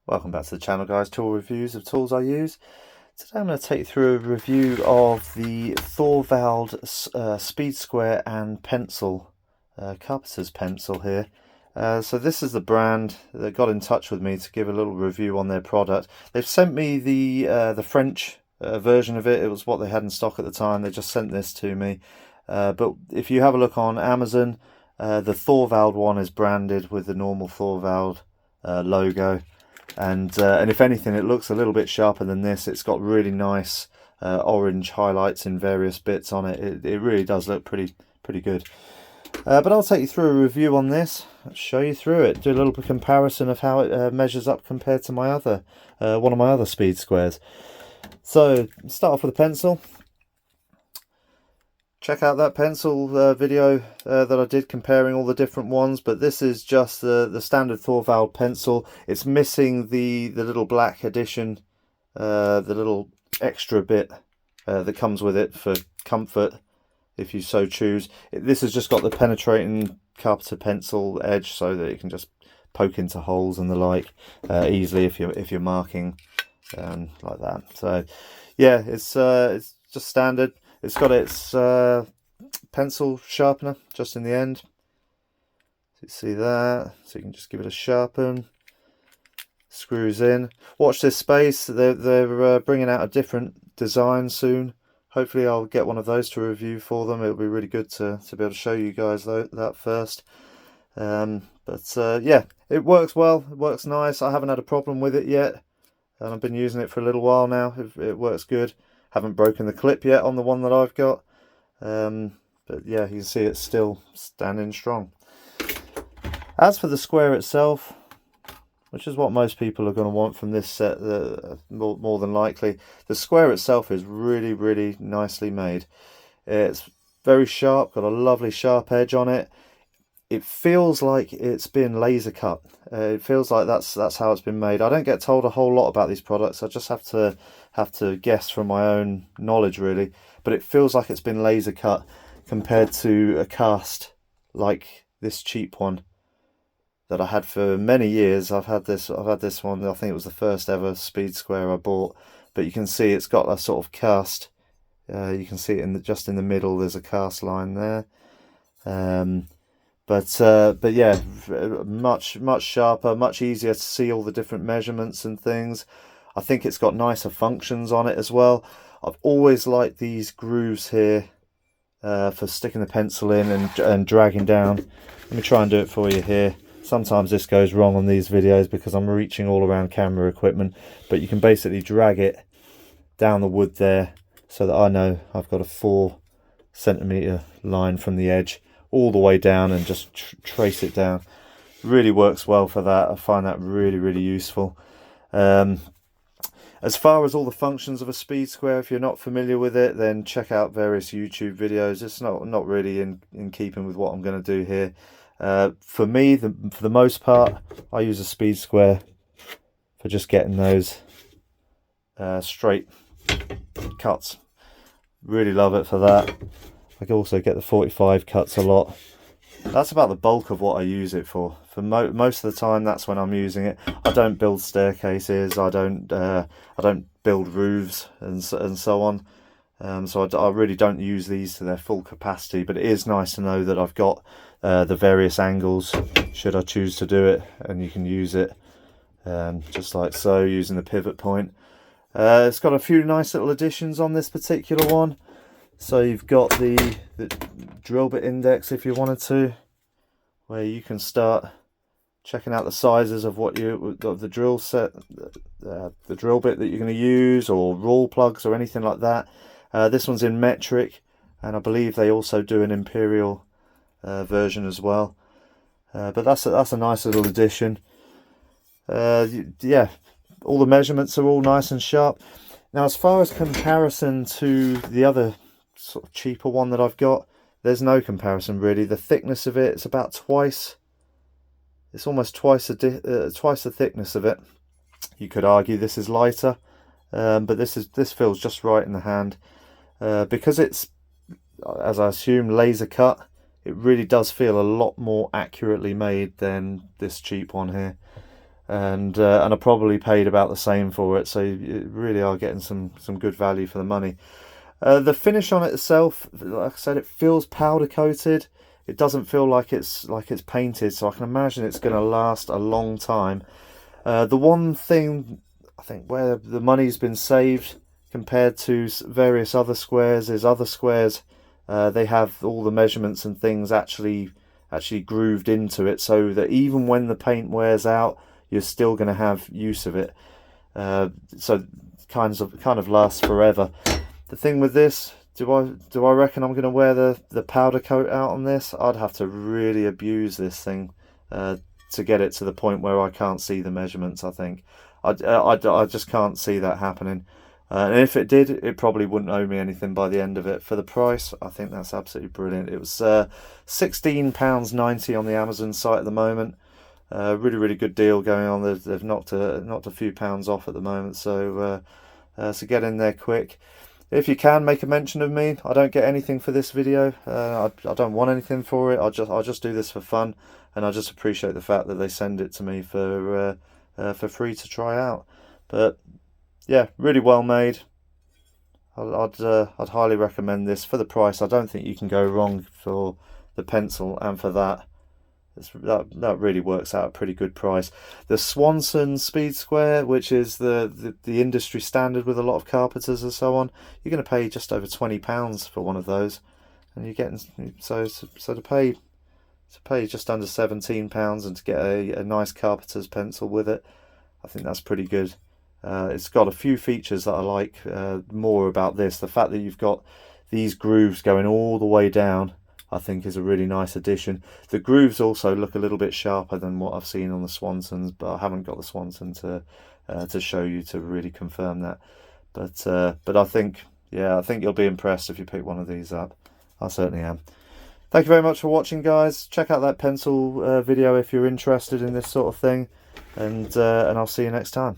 Welcome back to the channel, guys. Tool reviews of tools I use. Today I'm going to take you through a review of the Thorvald speed square and pencil, Carpenter's pencil here. So this is the brand that got in touch with me to give a little review on their product. They've sent me the French version of it. It was what they had in stock at the time. They just sent this to me. But if you have a look on Amazon, the Thorvald one is branded with the normal Thorvald logo. And if anything, it looks a little bit sharper than this. It's got really nice orange highlights in various bits on it. It really does look pretty good. But I'll take you through a review on this, show you through it, do a little comparison of how it measures up compared to my other one of my other speed squares. So start off with the pencil. Check out that pencil video that I did comparing all the different ones, but this is just the standard Thorvald pencil. It's missing the little black addition, the little extra bit that comes with it for comfort, if you so choose. This has just got the penetrating Carpenter pencil edge so that it can just poke into holes and the like easily if you're marking like that. So yeah, it's just standard. It's got its pencil sharpener just in the end. So you see that, so you can just give it a sharpen. Screws in. Watch this space. They're bringing out a different design soon. Hopefully I'll get one of those to review for them. It'll be really good to be able to show you guys that first. Yeah, it works well. It works nice. I haven't had a problem with it yet, and I've been using it for a little while now. It works good. Haven't broken the clip yet on the one that I've got, but yeah, you can see it's still standing strong. As for the square itself, which is what most people are going to want from this set, more than likely, the square itself is really nicely made. It's very sharp, got a lovely sharp edge on it. It feels like it's been laser cut. It feels like that's how it's been made. I don't get told a whole lot about these products. I just have to guess from my own knowledge, really. But it feels like it's been laser cut compared to a cast like this cheap one that I had for many years. I've had this one. I think it was the first ever speed square I bought. But you can see it's got a sort of cast. You can see it just in the middle. There's a cast line there. But yeah, much sharper, much easier to see all the different measurements and things. I think it's got nicer functions on it as well. I've always liked these grooves here for sticking the pencil in and dragging down. Let me try and do it for you here. Sometimes this goes wrong on these videos because I'm reaching all around camera equipment, but you can basically drag it down the wood there so that I know I've got a 4 centimeter line from the edge all the way down and just trace it down. Really works well for that. I find that really useful. As far as all the functions of a speed square, if you're not familiar with it, then check out various YouTube videos. It's not really in keeping with what I'm going to do here. For me, for the most part, I use a speed square for just getting those straight cuts. Really love it for that. I can also get the 45 cuts a lot. That's about the bulk of what I use it for. For most of the time, that's when I'm using it. I don't build staircases. I don't build roofs and so on. So I really don't use these to their full capacity. But it is nice to know that I've got the various angles should I choose to do it, and you can use it just like so, using the pivot point. It's got a few nice little additions on this particular one. So you've got the drill bit index if you wanted to, where you can start checking out the sizes of the drill set, the drill bit that you're going to use, or rawl plugs or anything like that. This one's in metric, and I believe they also do an imperial version as well. But that's a nice little addition. Yeah, all the measurements are all nice and sharp. Now, as far as comparison to the other sort of cheaper one that I've got, there's no comparison really. The thickness of it's about twice. It's almost twice the thickness of it. You could argue this is lighter, but this feels just right in the hand because it's, as I assume, laser cut. It really does feel a lot more accurately made than this cheap one here. and I probably paid about the same for it. So you really are getting some good value for the money. The finish on it itself, like I said, it feels powder coated. It doesn't feel like it's painted, so I can imagine it's going to last a long time. The one thing I think where the money's been saved compared to various other squares is other squares they have all the measurements and things actually grooved into it, so that even when the paint wears out, you're still going to have use of it. So kind of lasts forever. The thing with this, do I reckon I'm going to wear the powder coat out on this? I'd have to really abuse this thing to get it to the point where I can't see the measurements. I think I just can't see that happening. And if it did, it probably wouldn't owe me anything by the end of it. For the price, I think that's absolutely brilliant. It was £16.90 on the Amazon site at the moment. Really good deal going on. They've knocked a few pounds off at the moment, so get in there quick. If you can, make a mention of me. I don't get anything for this video. I don't want anything for it. I'll just do this for fun, and I just appreciate the fact that they send it to me for free to try out. But yeah, really well made. I'd highly recommend this for the price. I don't think you can go wrong for the pencil, and for that. That really works out a pretty good price. The Swanson Speed Square, which is the industry standard with a lot of carpenters and so on, you're going to pay just over £20 for one of those, and you're getting so to pay just under £17 and to get a nice carpenter's pencil with it, I think that's pretty good. It's got a few features that I like more about this. The fact that you've got these grooves going all the way down, I think, is a really nice addition. The grooves also look a little bit sharper than what I've seen on the Swansons, but I haven't got the Swanson to show you to really confirm that. But I think you'll be impressed if you pick one of these up. I certainly am. Thank you very much for watching, guys. Check out that pencil video if you're interested in this sort of thing, and I'll see you next time.